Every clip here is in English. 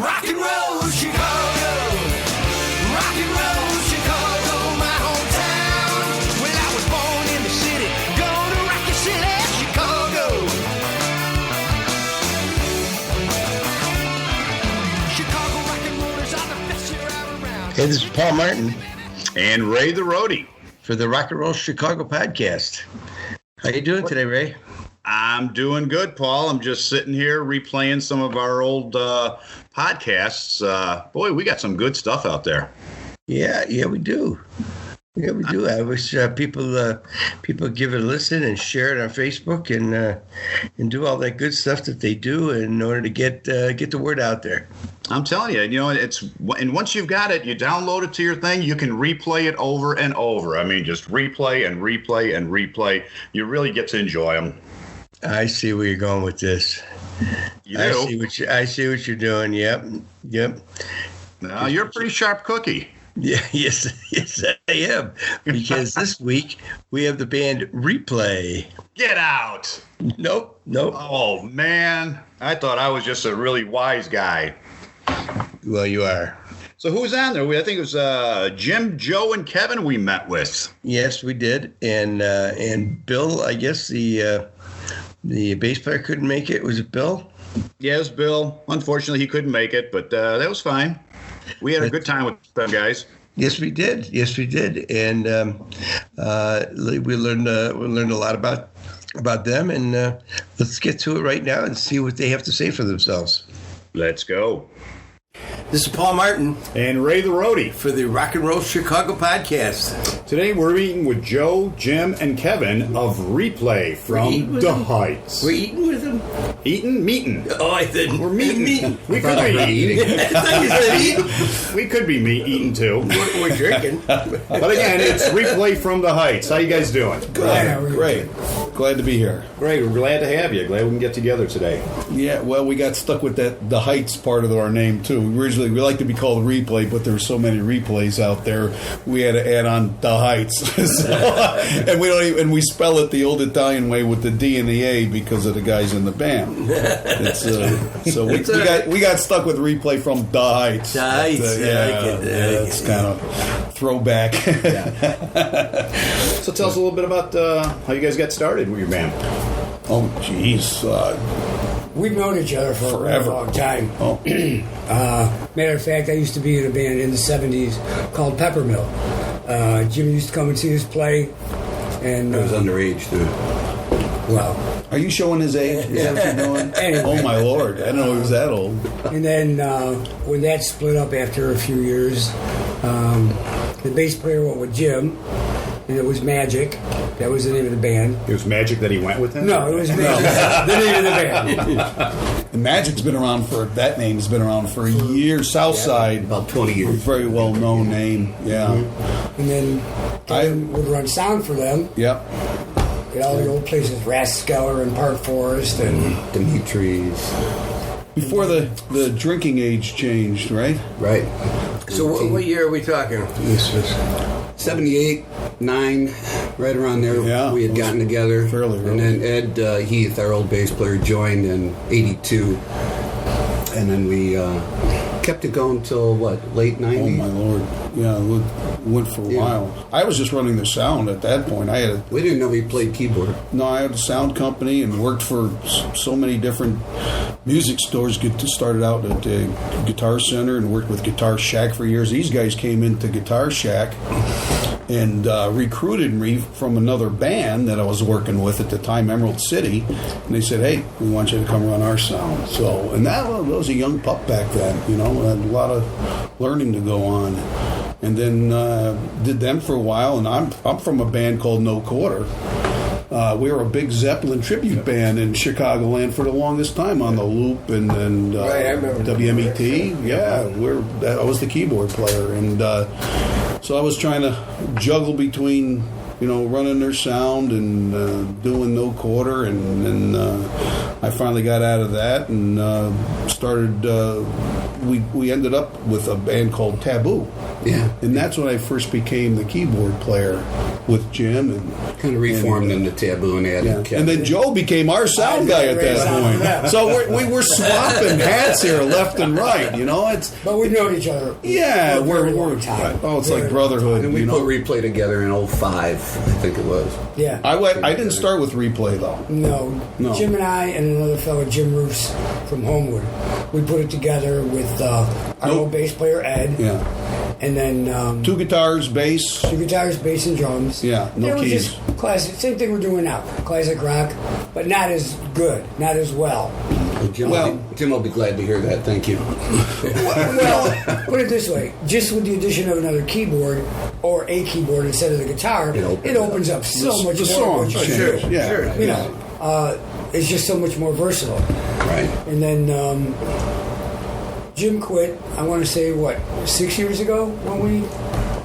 Rock and roll Chicago, rock and roll Chicago, my hometown. Well, I was born in the city, gonna rock the city, Chicago. Chicago rock and rollers are the best year out around. Hey, this is Paul Martin and Ray the Roadie for the Rock and Roll Chicago podcast. How you doing today, Ray? I'm doing good, Paul. I'm just sitting here replaying some of our old podcasts. Boy, we got some good stuff out there. Yeah, we do. Yeah, we do. I wish people give it a listen and share it on Facebook and do all that good stuff that they do in order to get the word out there. I'm telling you, and once you've got it, you download it to your thing, you can replay it over and over. I mean, just replay and replay and replay. You really get to enjoy them. I see where you're going with this. You do? I see what you're doing. Yep. No, you're a pretty sharp cookie. Yeah, yes, I am. Because this week we have the band Replay. Get out. Nope. Oh, man. I thought I was just a really wise guy. Well, you are. So who's on there? I think it was Jim, Joe, and Kevin we met with. Yes, we did. And Bill, I guess the bass player couldn't make it. Was it Bill? Yes, Bill. Unfortunately, he couldn't make it, but that was fine. We had a good time with them guys. Yes, we did. And we learned a lot about them. And let's get to it right now and see what they have to say for themselves. Let's go. This is Paul Martin and Ray the Roadie for the Rock and Roll Chicago podcast. Today we're eating with Joe, Jim, and Kevin of Replay from the Heights. We're eating with them? Meeting. Oh, I didn't. We're meeting. We could be eating. We could be eating too. We're drinking. But again, it's Replay from the Heights. How you guys doing? Great. Glad to be here. Great. We're glad to have you. Glad we can get together today. Yeah, well, we got stuck with the Heights part of our name too. Originally, we like to be called Replay, but there were so many replays out there, we had to add on the Heights. And we spell it the old Italian way with the D and the A because of the guys in the band. So we got stuck with Replay from the Heights. The Heights. It's kind of throwback. So tell us a little bit about how you guys got started with your band. Oh, jeez. We've known each other for forever. A long time. Oh. Matter of fact, I used to be in a band in the 70s called Peppermill. Jim used to come and see us play. And I was underage, too. Well. Are you showing his age? Is that what you're doing? Anyway. Oh, my Lord. I didn't know he was that old. And then when that split up after a few years, the bass player went with Jim, and it was Magic. That was the name of the band. It was Magic that he went with him? No, it was Magic. The name of the band. And Magic's been around that name's been around for years. Southside. About 20 years. Very well known name. Yeah. Mm-hmm. And then Kevin would run sound for them. Yep. At all the old places, Raskeller and Park Forest and Dimitri's. Before the drinking age changed, right? Right. So what year are we talking? This was 78, 9, right around there. Yeah, we had gotten together. Fairly early. And then Ed Heath, our old bass player, joined in 82. And then we kept it going till, late 90s? Oh, my Lord. Yeah, it went for a while. I was just running the sound at that point. We didn't know we played keyboard. No, I had a sound company and worked for so many different music stores. Started out at the Guitar Center and worked with Guitar Shack for years. These guys came into Guitar Shack and recruited me from another band that I was working with at the time, Emerald City. And they said, hey, we want you to come run our sound. So, and that was a young pup back then, I had a lot of learning to go on. And then did them for a while, and I'm from a band called No Quarter. We were a big Zeppelin tribute band in Chicagoland for the longest time on the Loop and right, I remember WMET. Yeah, I was the keyboard player, and so I was trying to juggle between running their sound and doing No Quarter, and then I finally got out of that and started we ended up with a band called Taboo. Yeah. And that's when I first became the keyboard player with Jim. And Kind of reformed into Taboo and added Kevin. And then Joe became our sound guy at that point. So we were swapping hats here left and right, you know. But we've known each other. Yeah, for a very long time. it's like brotherhood. And we you put know? Replay together in 05, I think it was. Yeah. I didn't start with Replay though. No. Jim and I and another fellow, Jim Roos from Homewood, we put it together with our old bass player, Ed. Yeah. And then... 2 guitars, bass. 2 guitars, bass, and drums. Yeah, no it was keys. Just classic, same thing we're doing now. Classic rock, but not as good, not as well. Jim will be glad to hear that. Thank you. Well, put it this way: just with the addition of another keyboard or a keyboard instead of the guitar, it opens up so much more. The songs, sure. You know, it's just so much more versatile. Right. And then Jim quit. I want to say 6 years ago when we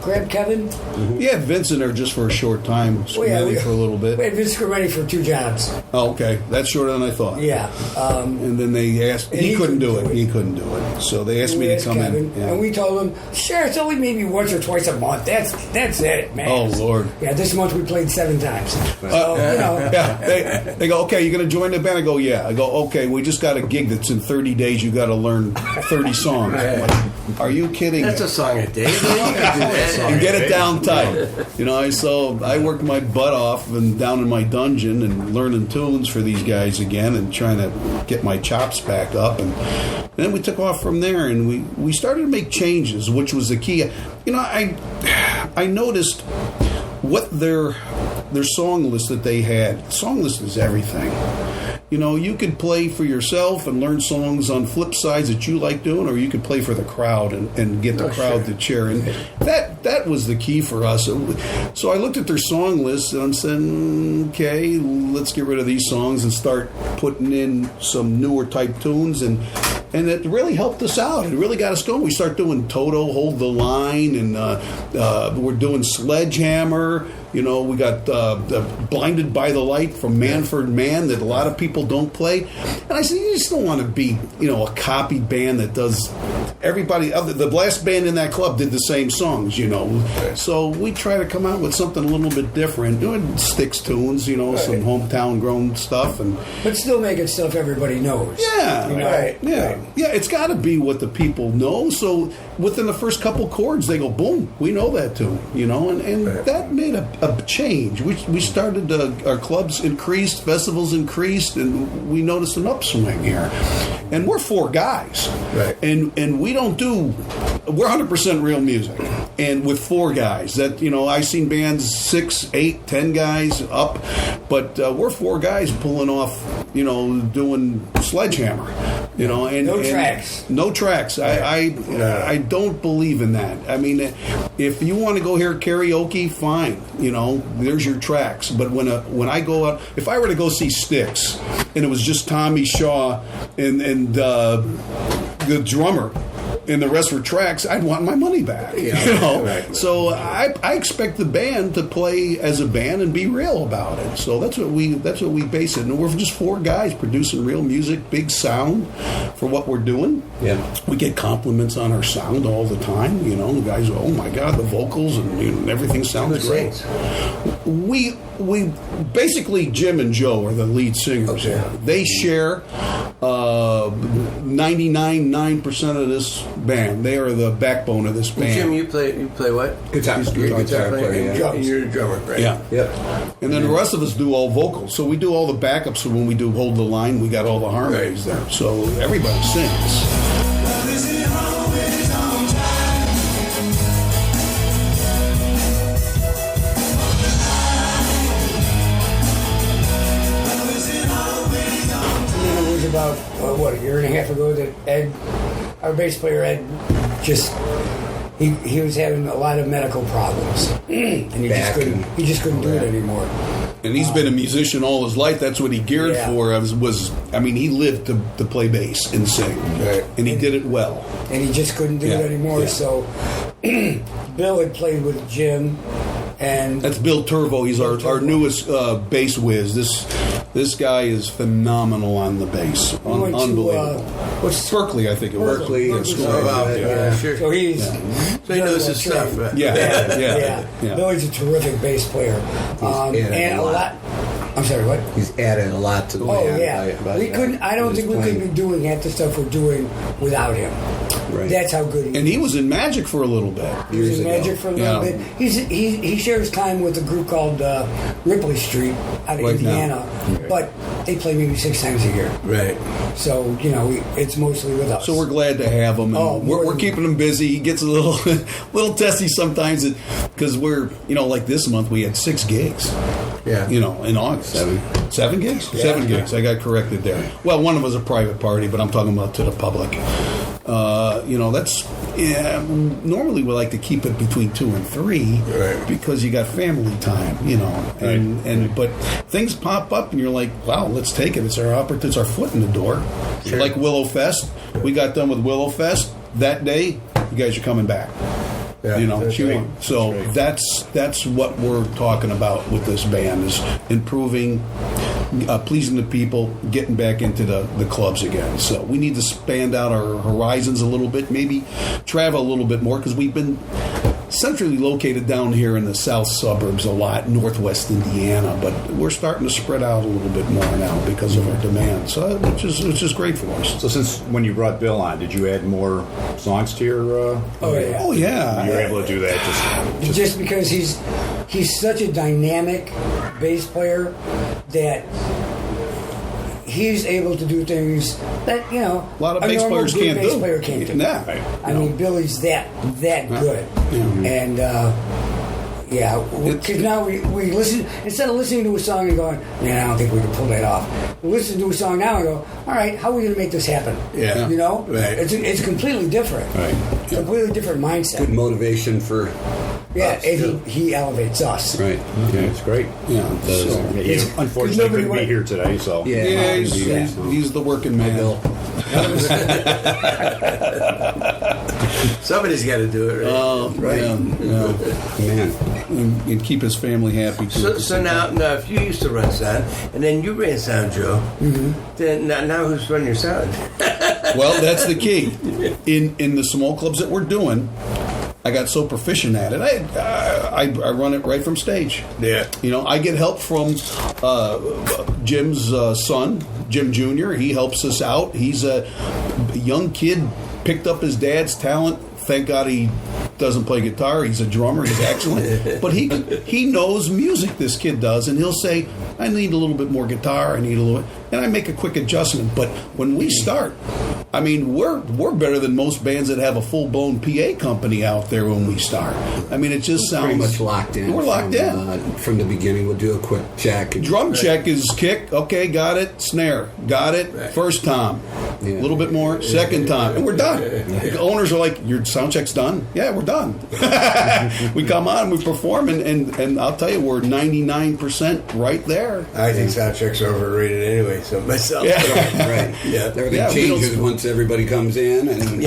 grabbed Kevin. Mm-hmm. Yeah, Vincent there just for a short time. Scrimetti for a little bit. We had Vince Scrimetti for 2 jobs. Oh, okay. That's shorter than I thought. Yeah. And then they asked... He couldn't do it. He couldn't do it. So they asked me to come Kevin, in. Yeah. And we told him, sure, it's only maybe once or twice a month. That's it, man. Oh, Lord. Yeah, this month we played 7 times. So, you know. Yeah, they go, okay, you're going to join the band? I go, yeah. I go, okay, we just got a gig that's in 30 days. You got to learn 30 songs. I'm like, are you kidding? That's a song a day. And get it down tight. You know, so I worked my butt off and down in my dungeon and learning tunes for these guys again and trying to get my chops back up. And then we took off from there and we started to make changes, which was the key. You know, I noticed what their song list that they had. Song list is everything. You know, you could play for yourself and learn songs on flip sides that you like doing, or you could play for the crowd and get the crowd to cheer. And that was the key for us. So I looked at their song list and I'm saying, okay, let's get rid of these songs and start putting in some newer type tunes. And it really helped us out. It really got us going. We start doing Toto, Hold the Line, and we're doing Sledgehammer. You know, we got Blinded by the Light from Manford Man that a lot of people don't play. And I said, you just don't want to be, you know, a copied band that does everybody. The last band in that club did the same songs, you know. So we try to come out with something a little bit different, doing Styx tunes, you know, some hometown grown stuff, but still making stuff everybody knows. Yeah, you know? Yeah. It's got to be what the people know. So within the first couple chords, they go, boom, we know that tune, you know, and that made a change. We started our clubs increased, festivals increased, and we noticed an upswing here. And we're 4 guys, right? And we don't do. We're 100% real music, and with 4 guys. That, you know, I've seen bands 6, 8, 10 guys up, but we're 4 guys pulling off, you know, doing Sledgehammer, you know, and no tracks. No tracks. I don't believe in that. I mean, if you want to go hear karaoke, fine. You know, there's your tracks. But when I go out, if I were to go see Styx, and it was just Tommy Shaw and the drummer, and the rest were tracks, I'd want my money back. Yeah, you know, right. So I expect the band to play as a band and be real about it. So that's what we base it. And we're just 4 guys producing real music, big sound for what we're doing. Yeah, we get compliments on our sound all the time. You know, the guys go, "Oh my God, the vocals and, you know, everything sounds great." We basically, Jim and Joe are the lead singers. Okay. They share 99.9% of this band. They are the backbone of this band. Jim, you play what? Guitar. You're a guitar player, player. yeah. And you're a drummer, right? Yeah. Yep. And then the rest of us do all vocals. So we do all the backups. So when we do Hold the Line, we got all the harmonies there. So everybody sings. About a year and a half ago that Ed, our bass player Ed, he was having a lot of medical problems and he just couldn't do it anymore. And he's been a musician all his life. That's what he geared for. He lived to play bass and sing, and he did it well. And he just couldn't do it anymore. Yeah. So Bill had played with Jim. And that's Bill Turvo. He's our newest bass whiz. This guy is phenomenal on the bass. We went to, Unbelievable. what's Berkeley, I think it was. Berkeley. Sure. So he's So he knows his stuff. Right? Yeah. Billy's a terrific bass player, and a lot. I'm sorry, what? He's added a lot to the Oh band. yeah, we couldn't. I don't think we could be doing half the stuff we're doing without him. Right. That's how good he is. And he was in Magic for a little bit. He was years in ago. Magic for a little Yeah. bit. He shares time with a group called Ripley Street out of Right Indiana, but they play maybe 6 times a year. Right. So it's mostly with us. So we're glad to have him. And we're keeping him busy. He gets a little testy sometimes because we're like this month we had 6 gigs. Yeah. In August. 7 gigs? Yeah. 7 gigs. I got corrected there. Well, one of them was a private party, but I'm talking about to the public. Normally we like to keep it between 2 and 3 because you got family time, but things pop up and you're like, wow, let's take it. It's our opportunity. It's our foot in the door. Sure. Like Willow Fest. We got done with Willow Fest that day. You guys are coming back. Yeah, that's right. So that's what we're talking about with this band is improving, pleasing the people, getting back into the clubs again. So we need to expand out our horizons a little bit, maybe travel a little bit more because we've been centrally located down here in the south suburbs a lot, northwest Indiana, but we're starting to spread out a little bit more now because of our demand. So which is great for us. So since when you brought Bill on, did you add more songs to your? Oh yeah. You were able to do that just because he's such a dynamic bass player that he's able to do things that a lot of bass normal players good can't bass do. player can't do. Yeah. Right. I mean, Billy's that good, and because now we listen instead of listening to a song and going, man, I don't think we can pull that off. We listen to a song now and go, all right, how are we going to make this happen? Yeah. Right. It's completely different. Right. Completely different mindset. Good motivation for Yeah, and he elevates us. right. Yeah, it's great. Yeah. So, He unfortunately couldn't be here today, so yeah, he's the working man. Bill. Somebody's got to do it, right? Right. Yeah. Man. And keep his family happy. Too. So now, if you used to run sound, and then you ran sound, Joe, then now who's running your sound? Well, that's the key. In the small clubs that we're doing, I got so proficient at it. I run it right from stage. Yeah. I get help from Jim's son, Jim Jr. He helps us out. He's a young kid, picked up his dad's talent. Thank God he doesn't play guitar. He's a drummer. He's excellent. But he knows music, this kid does. And he'll say, I need a little bit more guitar. I need a little bit. And I make a quick adjustment. But when we start, I mean, we're better than most bands that have a full-blown PA company out there when we start. I mean, it just sounds... Pretty much locked in. We're locked in. From the beginning, we'll do a quick check. Drum check is kick. Okay, got it. Snare. Got it. First time. A little bit more. Second time. And we're done. The owners are like, your sound check's done? Yeah, we're done. We come on, we perform, and I'll tell you, we're 99% right there. I think sound checks are overrated anyway, so myself. Yeah. Right. Yeah. Everything changes once everybody comes in, and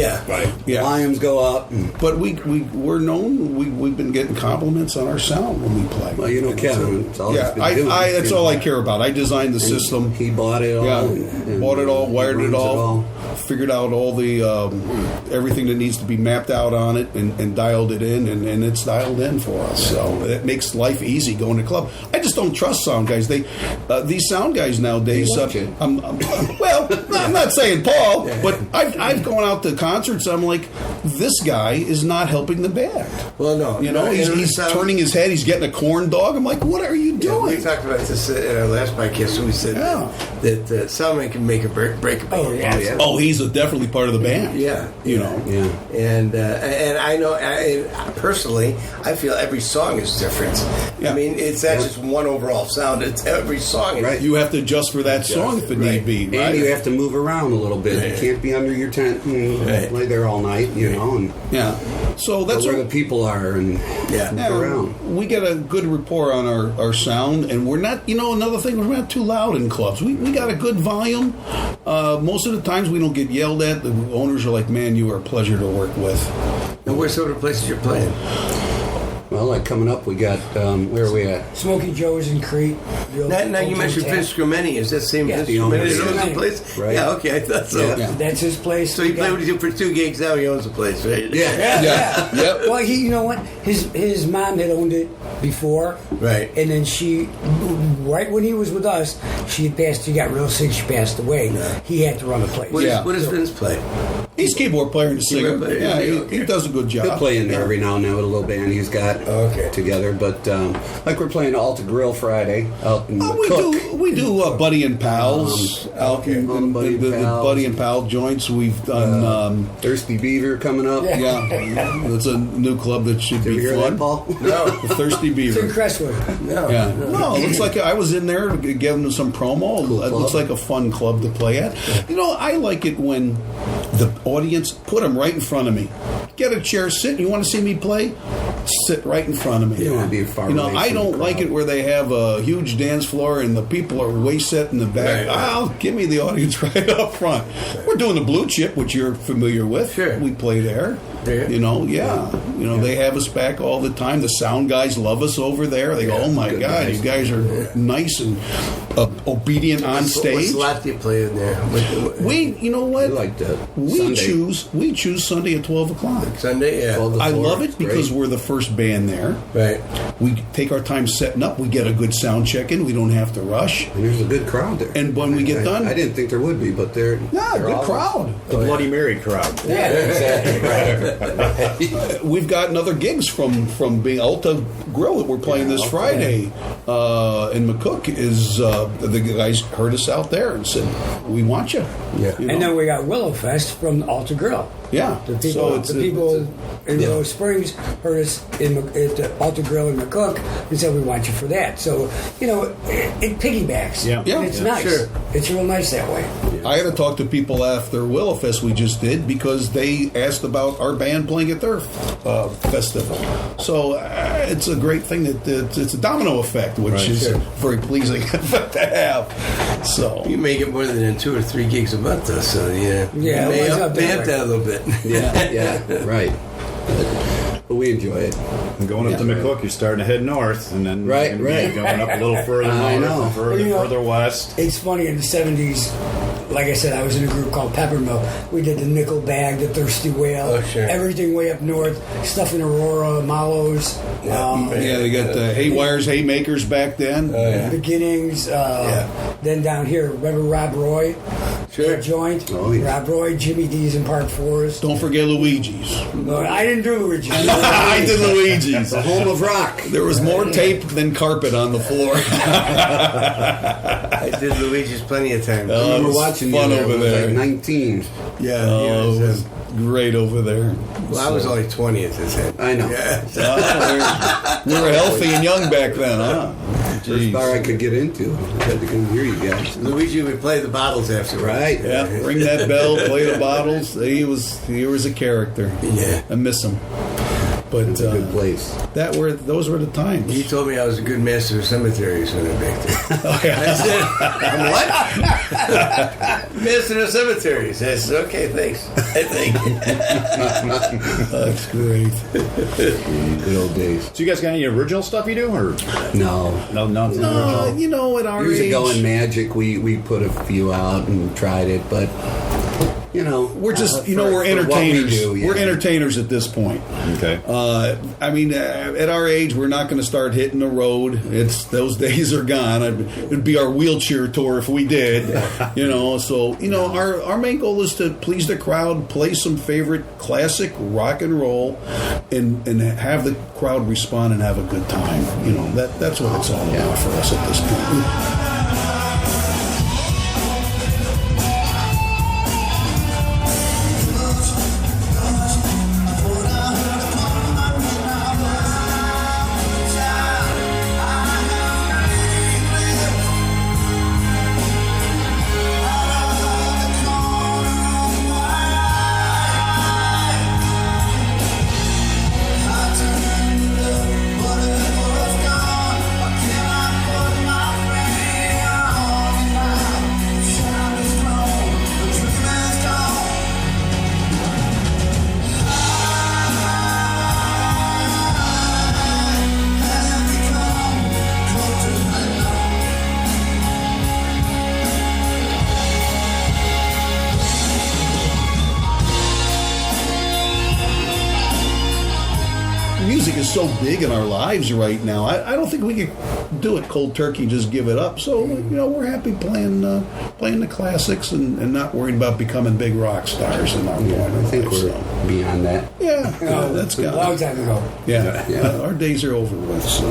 volumes go up. But we're known. We've been getting compliments on our sound when we play. Well, Kevin, it's all he's been doing. That's all I care about. I designed the system. He bought it all. Yeah, and bought it all, wired it all, figured out all the everything that needs to be mapped out on it, and dialed it in, and it's dialed in for us. So it makes life easy going to club. I just don't trust sound guys. These sound guys nowadays. I'm not saying Paul, but I've gone out to concerts. I'm like, this guy is not helping the band. Well, no. He's turning his head. He's getting a corn dog. I'm like, what are you doing? We talked about this in our last podcast. We said that soundman can make a break a band. Oh, yeah. Oh, he's definitely part of the band. Yeah. And I know, personally, I feel every song is different. Yeah. I mean, it's not just one overall sound. It's every song. Right. You have to adjust for that song if it need be. Right? And you have to move around a little bit. You can't be under your tent and lay there all night, And So that's where the people are and move around. We get a good rapport on our sound, and we're not, another thing, we're not too loud in clubs. We got a good volume. Most of the times we don't get yelled at. The owners are like, man, you are a pleasure to work with. And where's some of the places you're playing? Well, like coming up, we got where are we at? Smoky Joe's in Crete. Now you mentioned Vince Scrimeni. Is that same Vince the owner. Scrimeni that owns the Right. place? Right. Yeah, okay, I thought so. Yeah. That's his place. So he played with you for 2 gigs. Now he owns the place, right? Yeah. Yeah. Yep. Well, you know what? His mom had owned it before, Right. And then right when he was with us, she had passed. She got real sick. She passed away. He had to run the place. What Yeah. does Vince play? He's a keyboard player and a singer. Keyboard player, Yeah, yeah, he does a good job. He'll play in there every now and then with a little band he's got together. But like we're playing Alta Grill Friday out in McCook. We do Buddy and Pals out in all the Buddy and the Pals. Buddy and Pal joints. We've done. Thirsty Beaver coming up. Yeah. Yeah, it's a new club that should Did be you hear fun. that, Paul? The Thirsty It's in Beaver. Crestwood. No. Yeah, no, it looks like I was in there giving them some promo. It looks like a fun club to play at. You know, I like it when the audience put them right in front of me. Get a chair, sit. You want to see me play? Sit right in front of me. You don't want to be far You know, away I from the don't like crowd. it where they have a huge dance floor and the people are way set in the back. Right. Give me the audience right up front. We're doing the Blue Chip, which you're familiar with. Sure. We play there. Yeah. You know, they have us back all the time. The sound guys love us over there. They go, "Oh my Good God, guys. you guys are nice and obedient on What stage." slot do you play in there? You know what? We like that. We Sunday. choose Sunday at 12 o'clock. Sunday, yeah. 12 to I 4. love it because Great. we're the first band there. Right. We take our time setting up. We get a good sound check in. We don't have to rush. And there's a good crowd there. And when we get done, I didn't think there would be, but they're good all- crowd. The Bloody Mary crowd. Yeah, exactly. We've gotten other gigs from being Alta Grill that we're playing this Friday. And McCook is the guys heard us out there and said, "We want you." Yeah. You And know? then we got Willowfest from Alta Grill. Yeah. The people, So in Willow Springs heard us at the Alta Grill in McCook and said, "We want you for that." So, it piggybacks. Yeah. Yeah. And it's Yeah, nice. sure. It's real nice that way. I had to talk to people after Willowfest we just did because they asked about our band playing at their festival. So it's a great thing that it's a domino effect, which is very pleasing to have. So You may get more than 2 or 3 gigs a month, though, so yeah. Yeah, You may it was up up there. that a little bit. Yeah, right. But we enjoy it. And going up to McCook, you're starting to head north, and then Right. going up a little further I north know. and further, Well, further west. It's funny, in the 70s, like I said, I was in a group called Peppermill. We did the Nickel Bag, the Thirsty Whale, Oh, sure. everything way up north, stuff in Aurora, Mallows, they got the Haywires, Haymakers back then. Beginnings. Then down here, remember Rob Roy? Sure. Joint. Oh, yeah. Rob Roy, Jimmy D's in Park Forest. Don't forget Luigi's. No, I didn't do Luigi. I did Luigi's. The home of rock. There was more tape than carpet on the floor. I did Luigi's plenty of times. Oh, We it were was watching fun you there over when I was there. like 19. Yeah. Oh, it was great over there. Well, I was only 20 at this time. I know. We were healthy and young back then, huh? First Jeez. bar I could get into. I had to come hear you guys. Luigi would play the bottles afterwards. Right. Yeah, ring that bell, play the bottles. He was a character. Yeah. I miss him. But It's a good place. those were the times. He told me I was a good master of cemeteries when I back there. Oh, yeah. I said, I'm what? Master of cemeteries. I said, okay, thanks. I think. That's great. Good old days. So you guys got any original stuff you do, or No. nothing original? You know, at our Years age, ago in Magic, we put a few out and tried it, but we're just, we're for what we entertainers. do, yeah. We're entertainers at this point. Okay. At our age, we're not going to start hitting the road. Those days are gone. It'd be our wheelchair tour if we did. Our main goal is to please the crowd, play some favorite classic rock and roll, and have the crowd respond and have a good time. That's what it's all about for us at this point. I cannot put my music is so big in our lives right now. I don't think we could do it cold turkey and just give it up. So we're happy playing the classics and not worrying about becoming big rock stars in our point. I think we're beyond that. Yeah, that's a gone. long time ago. Yeah, our days are over with. So,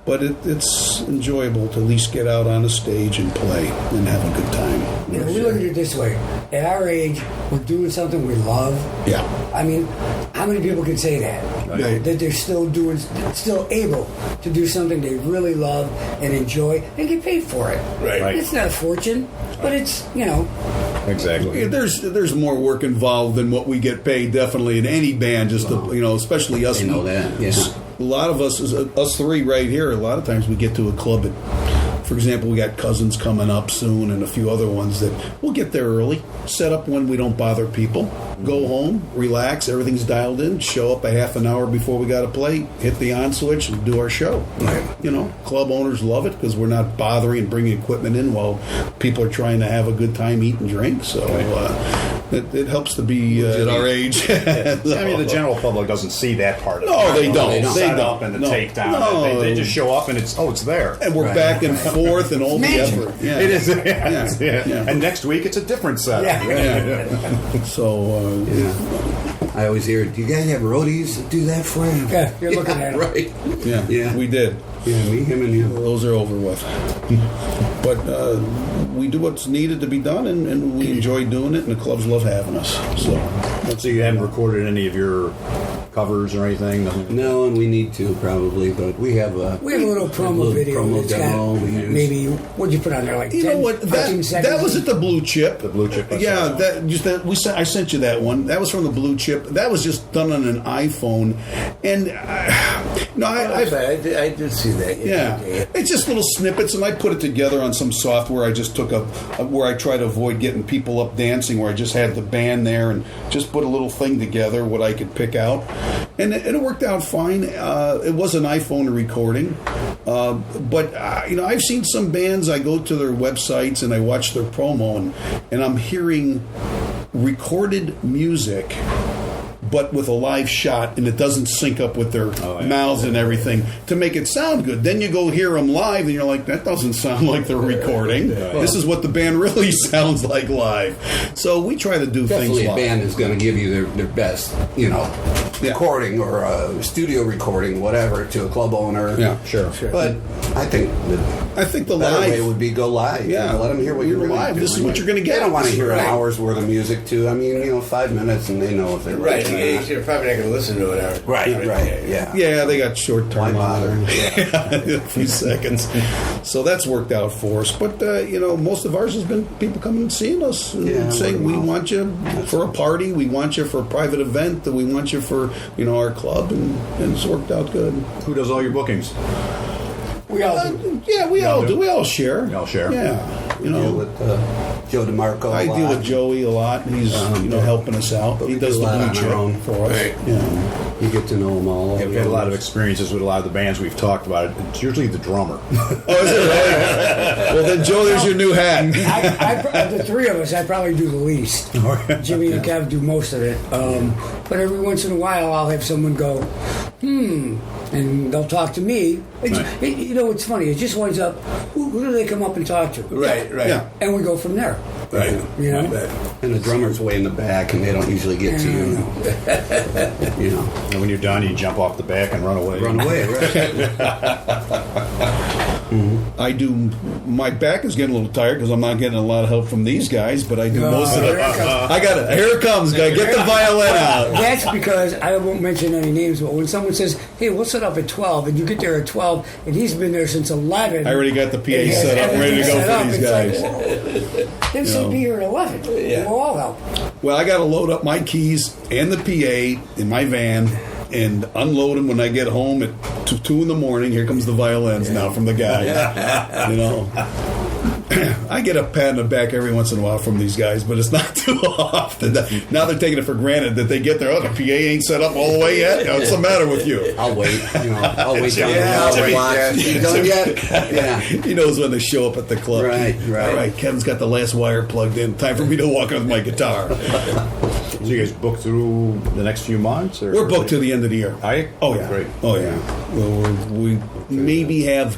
but it's enjoyable to at least get out on a stage and play and have a good time. We look at it this way: at our age, we're doing something we love. Yeah. I mean, how many people can say that? Right. That they're still able to do something they really love and enjoy and get paid for it. Right. It's not a fortune, but it's Exactly. Yeah, there's more work involved than what we get paid. Definitely in any band, especially us. I know that. Yeah. A lot of us three right here. A lot of times we get to a club for example, we got Cousins coming up soon and a few other ones that we'll get there early, set up when we don't bother people, go home, relax, everything's dialed in, show up a half an hour before we got to play, hit the on switch and do our show. Right. Club owners love it because we're not bothering and bringing equipment in while people are trying to have a good time, eat and drink. So it helps to be at our age. I mean, the general public doesn't see that part of it. No, they don't. They They set don't. up and the No. takedown. No. They just show up and it's there. And we're Right. back and forth and all the magic. effort. Yeah. It is. Yeah. Yeah. And next week it's a different set. Yeah. So, I always hear, do you guys have roadies that do that for you? Yeah, you're looking at it. Right. yeah, we did. Yeah, me, him, and you. Those are over with. But we do what's needed to be done, and we enjoy doing it, and the clubs love having us. So you haven't recorded any of your covers or anything? Nothing? No, and we need to probably, but we have a little promo video. promo That's demo. got we use. maybe what'd you put on there? Like 10, 15 seconds. That was at the Blue Chip. The Blue Chip. Yeah, I sent you that one. That was from the Blue Chip. That was just done on an iPhone, and I did see that. Yeah, it's just little snippets, and I put it together on some software. I just took where I try to avoid getting people up dancing, where I just had the band there and just put a little thing together, what I could pick out, and it worked out fine. It was an iPhone recording, but I've seen some bands. I go to their websites and I watch their promo, and I'm hearing recorded music, but with a live shot, and it doesn't sync up with their mouths and everything to make it sound good. Then you go hear them live, and you're like, that doesn't sound like they're recording. This is what the band really sounds like live. So we try to do Definitely things a live. band is going to give you their best, recording or a studio recording, whatever, to a club owner. Yeah, Sure. But I think the the better live way would be go live. Yeah. Let them hear what you're really live. This is doing. what you're gonna get. They don't want to hear an Right. hour's worth of music, too. I mean, 5 minutes, and they know if they Right, like it or not. you're probably not going to listen to it. Right, yeah. Yeah, they got short term Why bother? on there. A few seconds. So that's worked out for us. But, most of ours has been people coming and seeing us and saying, we want you for a party, we want you for a private event, we want you for, our club, and it's worked out good. Who does all your bookings? We all do. Yeah, we all do. We all share. We all share. Yeah. Deal with Joe DeMarco. I deal with Joey a lot. He's, helping us out. but He we does do a the lot blue on our chip own. for us. Right. Yeah. You get to know them all. We've had a lot of experiences with a lot of the bands we've talked about. It's usually the drummer. Oh, is it really? Well, then, Joe, there's your new hat. The three of us, I probably do the least. Jimmy and Kev do most of it. But every once in a while, I'll have someone go, and they'll talk to me. It's funny. It just winds up, who do they come up and talk to? Right. Yeah. And we go from there. Right. And the drummer's way in the back, and they don't usually get to you. And when you're done, you jump off the back and run away. Run away, right? I do. My back is getting a little tired because I'm not getting a lot of help from these guys, but I do most of it. I got it. Here it comes, guy. Get the violin out. That's because, I won't mention any names, but when someone says, hey, we'll set up at 12, and you get there at 12, and he's been there since 11. I already got the PA set up, ready to go for these guys. They said be here at 11. Yeah. We'll all help. Well, I got to load up my keys and the PA in my van and unload them when I get home at 2 in the morning. Here comes the violins now from the guy. I get a pat on the back every once in a while from these guys, but it's not too often. Now they're taking it for granted that they get there. Oh, the PA ain't set up all the way yet. What's the matter with you? I'll wait. I'll wait down I'll the wait. watch. You done yet? Yeah. He knows when they show up at the club. Right. All right, Kevin's got the last wire plugged in. Time for me to walk in with my guitar. So you guys booked through the next few months? Or We're booked to the end of the year. Are you? Oh yeah. Great. Oh yeah. Well, we maybe have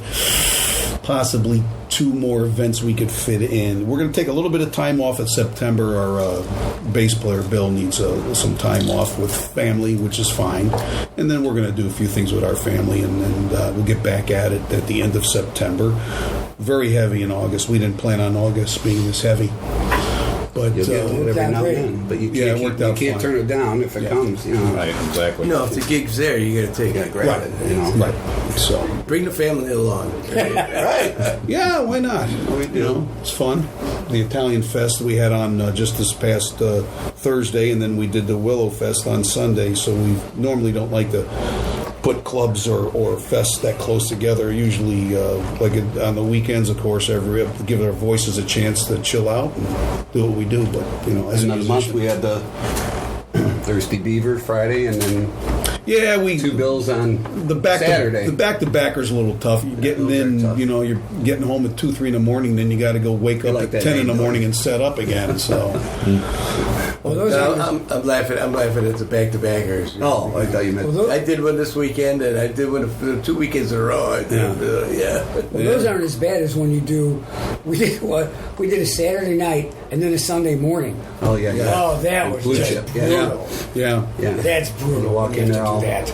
possibly 2 more events we could fit in. We're going to take a little bit of time off in September. Our bass player Bill needs some time off with family, which is fine. And then we're going to do a few things with our family, and then we'll get back at it at the end of September. Very heavy in August. We didn't plan on August being this heavy. But You'll get to it every now and then. But you can't, it worked out you can't fine. turn it down if it comes. You know. Right, exactly. No, if the gig's there, you got to take it. Grab it. You know. Right. So Bring the family along. Right. yeah, why not? You know, it's fun. The Italian Fest we had on just this past Thursday, and then we did the Willow Fest on Sunday. So we normally don't like to put clubs or fests that close together. Usually, on the weekends, of course, give our voices a chance to chill out and do what we do. But as Another month we had the Thirsty Beaver Friday, and then we 2 bills on Saturday. The back-to-backer's a little tough. You're getting in, tough. You're getting home at 2, 3 in the morning. Then you got to go wake up like at that 10 in the name, morning and set up again. So. I'm laughing at the back-to-backers. Oh, I thought you meant. I did one this weekend, and I did one 2 weekends in a row. Well, those aren't as bad as when you do. We did a Saturday night and then a Sunday morning. Oh yeah. Oh, that was Blue just chip. brutal. Yeah. That's brutal. You walk You in have there to all- do that.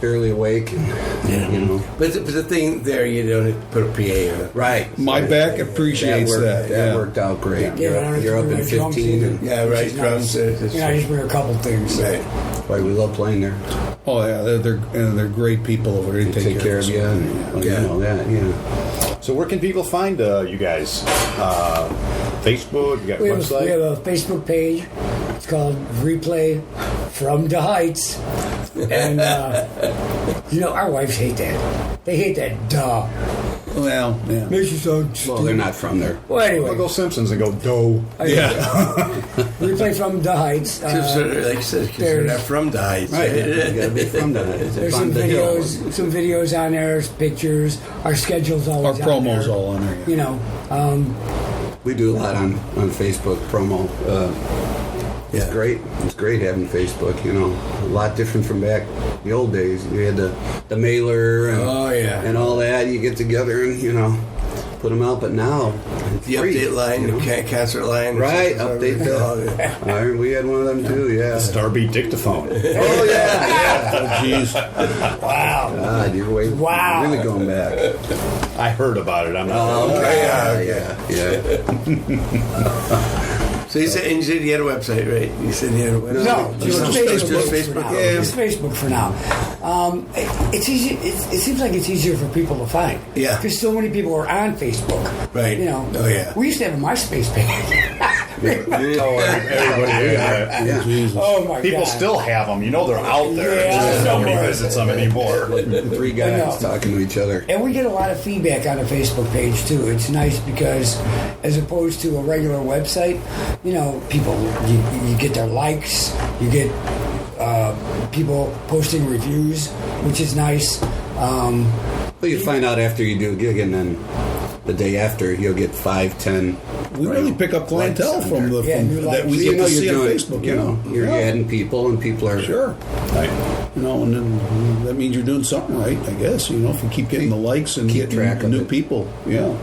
Barely awake. And, But the thing there, you don't have to put a PA on it. Right. My back appreciates that. That yeah. worked out great. Yeah, I don't have to You're up bring in my drums 15. either. And Yeah, right. Which is Drums. nice. I just bring a couple things. Right. why we love playing there. Oh yeah, they're great people over there. They take care of you. us. You know that. Yeah. So where can people find you guys? Facebook? You got a We website? have a Facebook page. It's called Replay from the Heights. And, our wives hate that. They hate that duh. Well, yeah. Makes you sound Well, they're not from there. Well, anyway. I'll go Simpsons and go dough. Yeah. Replay from the Heights. Like I said, because they're not from the Heights. Right. You got to be from there. There's some videos on there, there's pictures. Our schedule's Our always promo's on there. all on there. Yeah. We do a lot on Facebook promo. It's great. It's great having Facebook. A lot different from back the old days. You had the mailer and, and all that. You get together and put them out. But now it's The free, update line, the concert line. right? Update that. We had one of them too. Yeah. Starbeat dictaphone. Oh yeah. Oh jeez. Wow. God, you're way really going back. I heard about it. I'm not. Oh, okay. Yeah. So you said you had a website, right? You said you had a website. No, just Facebook. It's Facebook for now. It's easy. It seems like it's easier for people to find. Yeah. Because so many people are on Facebook. Right. Oh, yeah. We used to have a MySpace page. Everybody. Yeah. Jesus. Oh my People God. still have them. They're out there. Yeah, Just nobody somewhere. visits them anymore. 3 guys talking to each other. And we get a lot of feedback on the Facebook page too. It's nice because, as opposed to a regular website, people you get their likes, you get people posting reviews, which is nice. Well, you find out after you do a gig, and then the day after you'll get 5, 10. We really pick up clientele from the that we So get to see on doing, Facebook. You're adding people, and people are Sure. Right. And then that means you're doing something right, I guess. If you keep getting the likes and Keep getting track of new it. people. Yeah.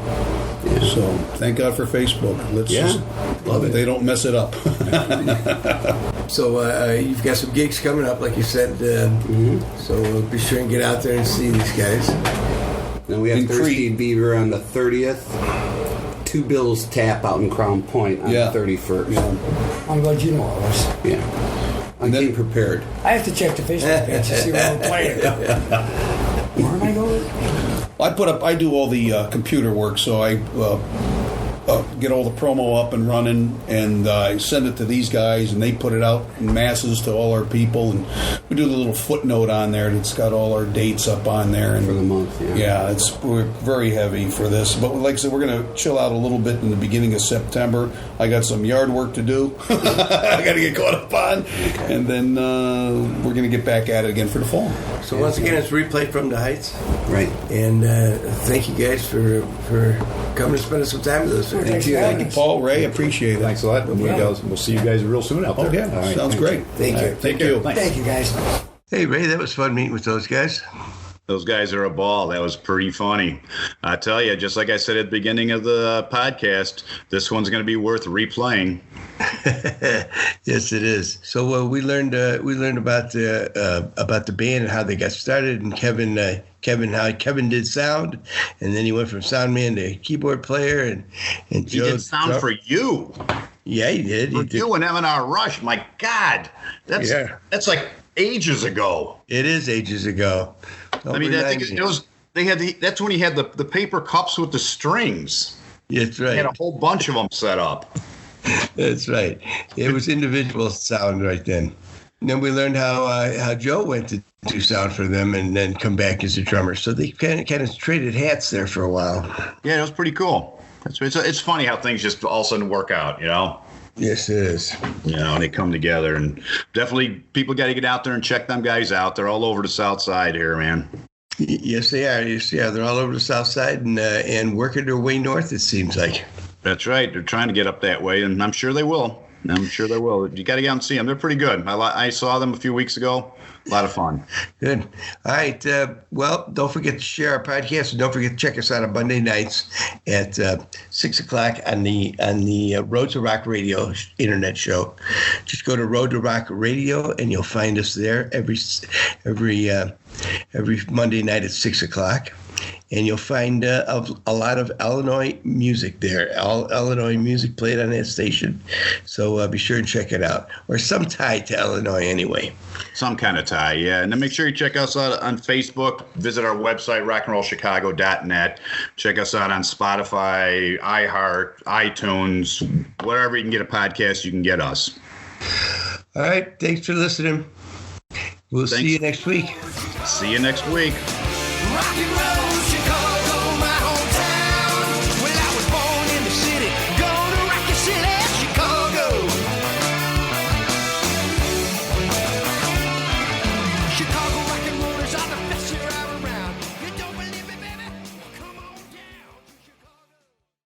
So thank God for Facebook. Let's just love it. They don't mess it up. So you've got some gigs coming up, like you said. So be sure and get out there and see these guys. Then we have In Thirsty Crete. Beaver on the 30th. 2 Bills Tap out in Crown Point on the 31st. I'm glad you know all this. Yeah. I came prepared. I have to check the Facebook page to see where I'm playing. Where am I going? I do all the computer work, so I get all the promo up and running, and I send it to these guys, and they put it out in masses to all our people, and we do the little footnote on there that's got all our dates up on there. And For the month, we're very heavy for this, but like I said, we're going to chill out a little bit in the beginning of September. I got some yard work to do. I got to get caught up on, and then we're going to get back at it again for the fall. So once again, it's Replay from the Heights. Right. And thank you guys for coming and spending some time with us. Thank you. Thank you, Paul, Ray. Appreciate it. Thanks a lot. We'll see you guys real soon out there. Okay, All right, sounds great. Thank you. Thank you. Thank you, guys. Hey, Ray, that was fun meeting with those guys. Those guys are a ball. That was pretty funny. I tell you, just like I said at the beginning of the podcast, this one's going to be worth replaying. Yes, it is. So we learned about the band and how they got started, and how Kevin did sound, and then he went from sound man to keyboard player, and He Joe did sound for you. Yeah, he did. For you and M&R Rush. My God, that's like ages ago. It is ages ago. I mean, I think it was. That's when he had the paper cups with the strings. That's right. He had a whole bunch of them set up. That's right. It was individual sound right then. And then we learned how Joe went to do sound for them and then come back as a drummer. So they kind of traded hats there for a while. Yeah, it was pretty cool. It's funny how things just all of a sudden work out, you know? Yes, it is. You know, and they come together. And definitely people got to get out there and check them guys out. They're all over the South Side here, man. Yes, they are. Yes, yeah, they're all over the South Side and working their way north, it seems like. That's right. They're trying to get up that way, and I'm sure they will. You got to get out and see them. They're pretty good. I saw them a few weeks ago. A lot of fun. Good. All right. Well, don't forget to share our podcast, and don't forget to check us out on Monday nights at 6 o'clock on the Road to Rock Radio internet show. Just go to Road to Rock Radio, and you'll find us there every Monday night at 6 o'clock. And you'll find a lot of Illinois music there. All Illinois music played on that station. So be sure and check it out. Or some tie to Illinois anyway. Some kind of tie, yeah. And then make sure you check us out on Facebook. Visit our website, rockandrollchicago.net. Check us out on Spotify, iHeart, iTunes, wherever you can get a podcast, you can get us. All right. Thanks for listening. We'll see you next week. See you next week. Rock and roll Chicago.